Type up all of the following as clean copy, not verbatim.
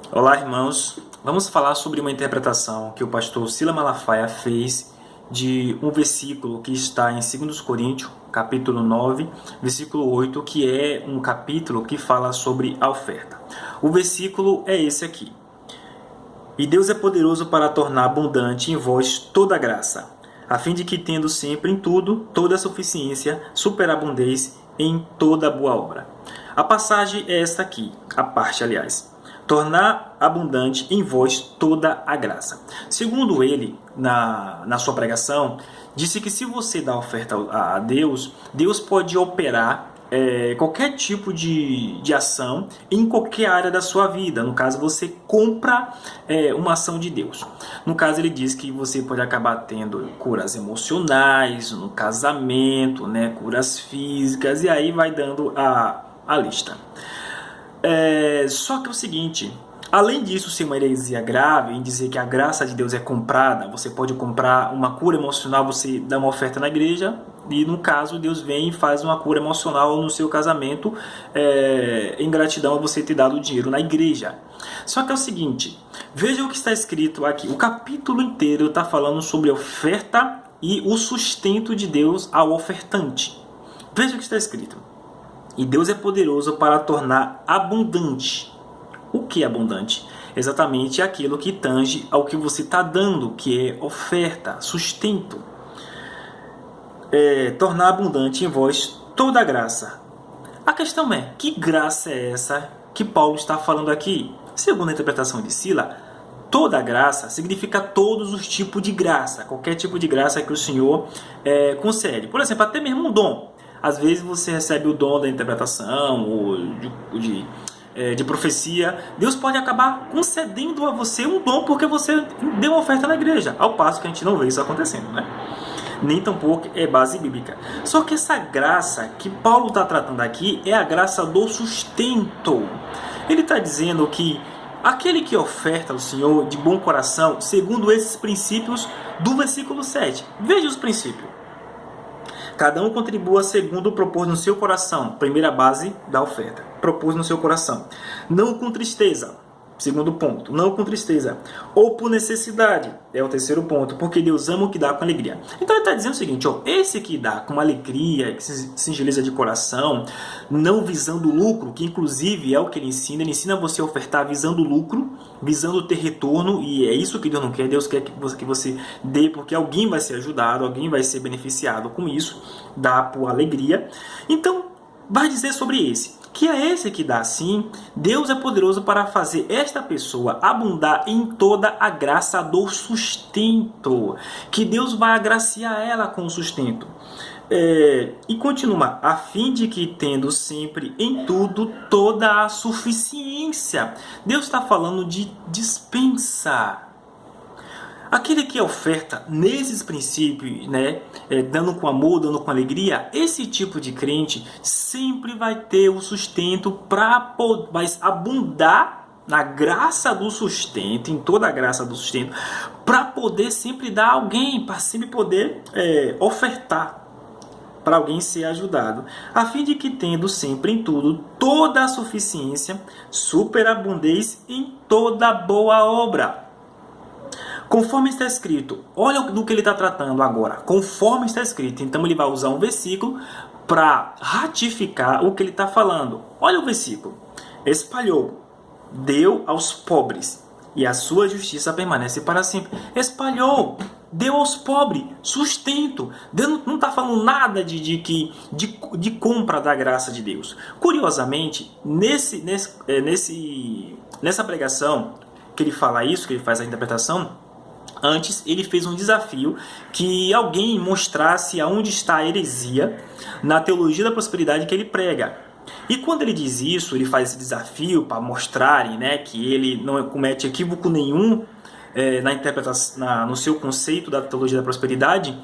Olá, irmãos. Vamos falar sobre uma interpretação que o pastor Sila Malafaia fez de um versículo que está em 2 Coríntios, capítulo 9, versículo 8, que é um capítulo que fala sobre a oferta. O versículo é esse aqui. E Deus é poderoso para tornar abundante em vós toda graça, a fim de que, tendo sempre em tudo toda a suficiência, superabundeis em toda boa obra. A passagem é esta aqui, a parte, aliás. Tornar abundante em vós toda a graça. Segundo ele, na sua pregação, disse que se você dá oferta a Deus, Deus pode operar qualquer tipo de ação em qualquer área da sua vida. No caso, você compra uma ação de Deus. No caso, ele diz que você pode acabar tendo curas emocionais, no casamento, né, curas físicas, e aí vai dando a lista. Só que é o seguinte, além disso ser uma heresia grave em dizer que a graça de Deus é comprada, você pode comprar uma cura emocional, você dá uma oferta na igreja e no caso Deus vem e faz uma cura emocional no seu casamento em gratidão a você ter dado dinheiro na igreja. Só que é o seguinte, veja o que está escrito aqui, o capítulo inteiro está falando sobre a oferta e o sustento de Deus ao ofertante. Veja o que está escrito. E Deus é poderoso para tornar abundante. O que é abundante? Exatamente aquilo que tange ao que você está dando, que é oferta, sustento. Tornar abundante em vós toda a graça. A questão é, que graça é essa que Paulo está falando aqui? Segundo a interpretação de Sila, toda a graça significa todos os tipos de graça, qualquer tipo de graça que o Senhor concede. Por exemplo, até mesmo um dom. Às vezes você recebe o dom da interpretação ou de profecia. Deus pode acabar concedendo a você um dom porque você deu uma oferta na igreja. Ao passo que a gente não vê isso acontecendo, né? Nem tampouco é base bíblica. Só que essa graça que Paulo está tratando aqui é a graça do sustento. Ele está dizendo que aquele que oferta ao Senhor de bom coração, segundo esses princípios do versículo 7. Veja os princípios. Cada um contribua segundo propôs no seu coração. Primeira base da oferta. Propôs no seu coração. Não com tristeza. Segundo ponto. Não com tristeza. Ou por necessidade. É o terceiro ponto. Porque Deus ama o que dá com alegria. Então ele está dizendo o seguinte. Esse que dá com alegria, que singeleza de coração, não visando lucro, que inclusive é o que ele ensina. Ele ensina você a ofertar visando lucro, visando ter retorno. E é isso que Deus não quer. Deus quer que você dê porque alguém vai ser ajudado, alguém vai ser beneficiado com isso. Dá por alegria. Então, vai dizer sobre esse. Que é esse que dá sim, Deus é poderoso para fazer esta pessoa abundar em toda a graça do sustento. Que Deus vai agraciar ela com o sustento. E continua, a fim de que tendo sempre em tudo toda a suficiência. Deus está falando de dispensa. Aquele que oferta nesses princípios, né, dando com amor, dando com alegria, esse tipo de crente sempre vai ter o sustento vai abundar na graça do sustento, em toda a graça do sustento, para poder sempre dar a alguém, para sempre poder ofertar, para alguém ser ajudado, a fim de que tendo sempre em tudo toda a suficiência, superabundez em toda boa obra. Conforme está escrito, olha do que ele está tratando agora, conforme está escrito. Então ele vai usar um versículo para ratificar o que ele está falando. Olha o versículo. Espalhou, deu aos pobres, e a sua justiça permanece para sempre. Espalhou, deu aos pobres, sustento. Deus não está falando nada de compra da graça de Deus. Curiosamente, nessa pregação que ele fala isso, que ele faz a interpretação, antes, ele fez um desafio que alguém mostrasse aonde está a heresia na teologia da prosperidade que ele prega. E quando ele diz isso, ele faz esse desafio para mostrarem, né, que ele não comete equívoco nenhum na interpretação, no seu conceito da teologia da prosperidade.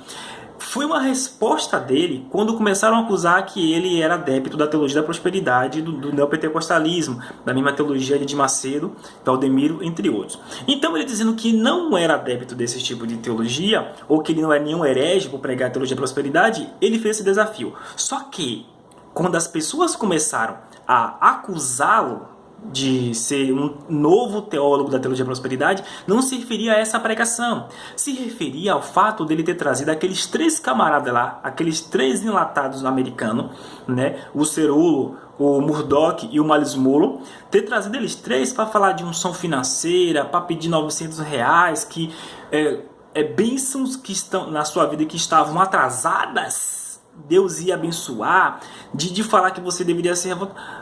Foi uma resposta dele quando começaram a acusar que ele era adepto da teologia da prosperidade, do neopentecostalismo, da mesma teologia de Macedo, Valdemiro, entre outros. Então ele dizendo que não era adepto desse tipo de teologia, ou que ele não é nenhum herege por pregar a teologia da prosperidade, ele fez esse desafio. Só que, quando as pessoas começaram a acusá-lo de ser um novo teólogo da teologia da prosperidade, não se referia a essa pregação. Se referia ao fato dele ter trazido aqueles 3 camaradas lá, aqueles 3 enlatados americanos, né? O Cerulo, o Murdoch e o Miles Monroe, ter trazido eles 3 para falar de unção financeira, para pedir R$900, que bênçãos que estão na sua vida que estavam atrasadas, Deus ia abençoar, de falar que você deveria ser...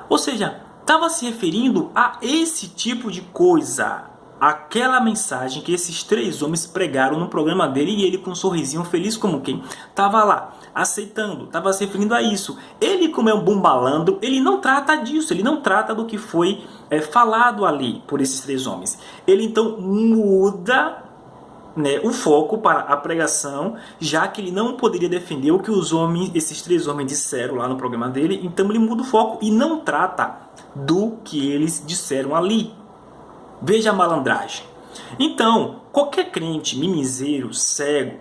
Ou seja, estava se referindo a esse tipo de coisa, aquela mensagem que esses 3 homens pregaram no programa dele, e ele com um sorrisinho feliz como quem estava lá, aceitando, estava se referindo a isso. Ele, como é um bom malandro, ele não trata disso, ele não trata do que foi falado ali por esses 3 homens. Ele então muda, né, o foco para a pregação, já que ele não poderia defender o que esses 3 homens disseram lá no programa dele. Então ele muda o foco e não trata do que eles disseram ali. Veja a malandragem. Então, qualquer crente mimizeiro, cego,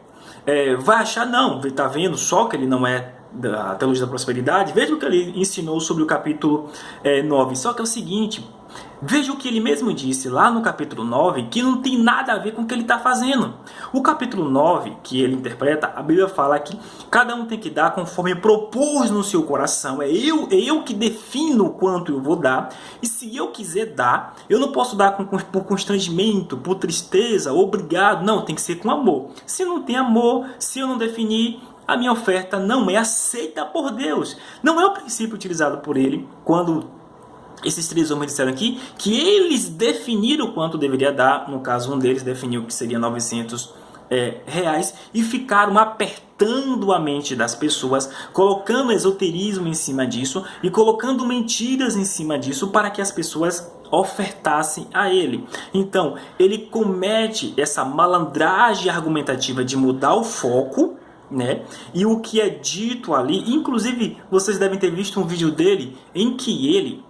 vai achar, não, está vendo só que ele não é da teologia da prosperidade? Veja o que ele ensinou sobre o capítulo 9. Só que é o seguinte, veja o que ele mesmo disse lá no capítulo 9, que não tem nada a ver com o que ele está fazendo. O capítulo 9, que ele interpreta, a Bíblia fala que cada um tem que dar conforme propôs no seu coração. É eu que defino o quanto eu vou dar. E se eu quiser dar, eu não posso dar por constrangimento, por tristeza, obrigado. Não, tem que ser com amor. Se não tem amor, se eu não definir, a minha oferta não é aceita por Deus. Não é o princípio utilizado por ele quando esses 3 homens disseram aqui que eles definiram quanto deveria dar. No caso, um deles definiu que seria R$900 e ficaram apertando a mente das pessoas, colocando esoterismo em cima disso e colocando mentiras em cima disso para que as pessoas ofertassem a ele. Então, ele comete essa malandragem argumentativa de mudar o foco, né? E o que é dito ali, inclusive vocês devem ter visto um vídeo dele em que ele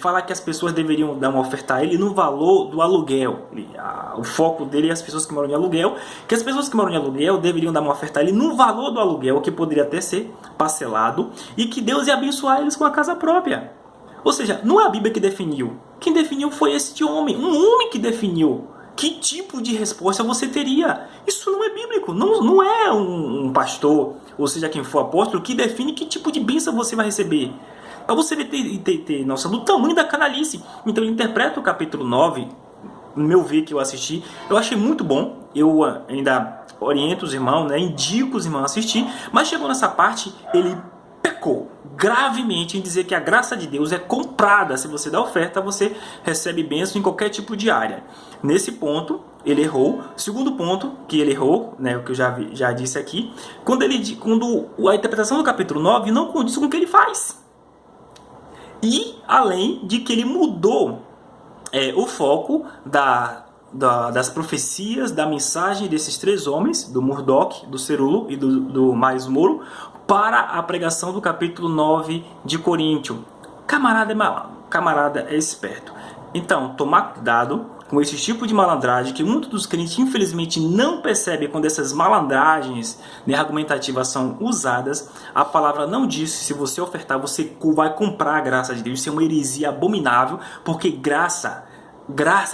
fala que as pessoas deveriam dar uma oferta a ele no valor do aluguel. O foco dele é as pessoas que moram em aluguel, que as pessoas que moram em aluguel deveriam dar uma oferta a ele no valor do aluguel, que poderia até ser parcelado, e que Deus ia abençoar eles com a casa própria. Ou seja, não é a Bíblia que definiu. Quem definiu foi este homem, um homem que definiu que tipo de resposta você teria. Isso não é bíblico, não é um pastor, ou seja, quem for apóstolo, que define que tipo de bênção você vai receber. Para você ter noção do tamanho da canalice. Então ele interpreta o capítulo 9, no meu ver que eu assisti, eu achei muito bom. Eu ainda oriento os irmãos, né, indico os irmãos a assistir, mas chegou nessa parte, ele pecou gravemente em dizer que a graça de Deus é comprada. Se você dá oferta, você recebe bênção em qualquer tipo de área. Nesse ponto, ele errou. Segundo ponto que ele errou, né, o que eu já disse aqui, quando a interpretação do capítulo 9 não condiz com o que ele faz. E além de que ele mudou o foco das profecias, da mensagem desses 3 homens, do Murdoch, do Cerulo e do Miles Monroe, para a pregação do capítulo 9 de Coríntios. Camarada é malandro, camarada é esperto. Então, tomar cuidado com esse tipo de malandragem que muitos dos crentes infelizmente não percebem quando essas malandragens, né, argumentativas são usadas. A palavra não diz que se você ofertar você vai comprar a graça de Deus. Isso é uma heresia abominável, porque graça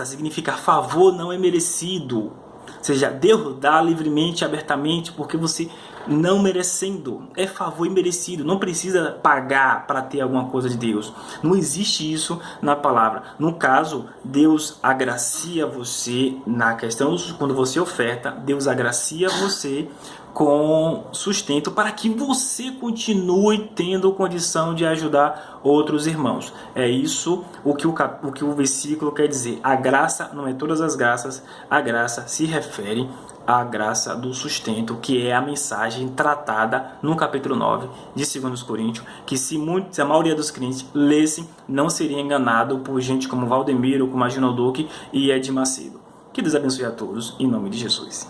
significa favor não é merecido. Ou seja, Deus dá livremente, abertamente, porque você não merecendo. É favor imerecido. Não precisa pagar para ter alguma coisa de Deus. Não existe isso na palavra. No caso, Deus agracia você na questão, quando você oferta, Deus agracia você com sustento para que você continue tendo condição de ajudar outros irmãos. É isso o que o versículo quer dizer. A graça não é todas as graças, a graça se refere à graça do sustento, que é a mensagem tratada no capítulo 9 de 2 Coríntios, que se a maioria dos crentes lessem, não seria enganado por gente como Valdemiro, como Aginaldo Duque e Ed Macedo. Que Deus abençoe a todos, em nome de Jesus.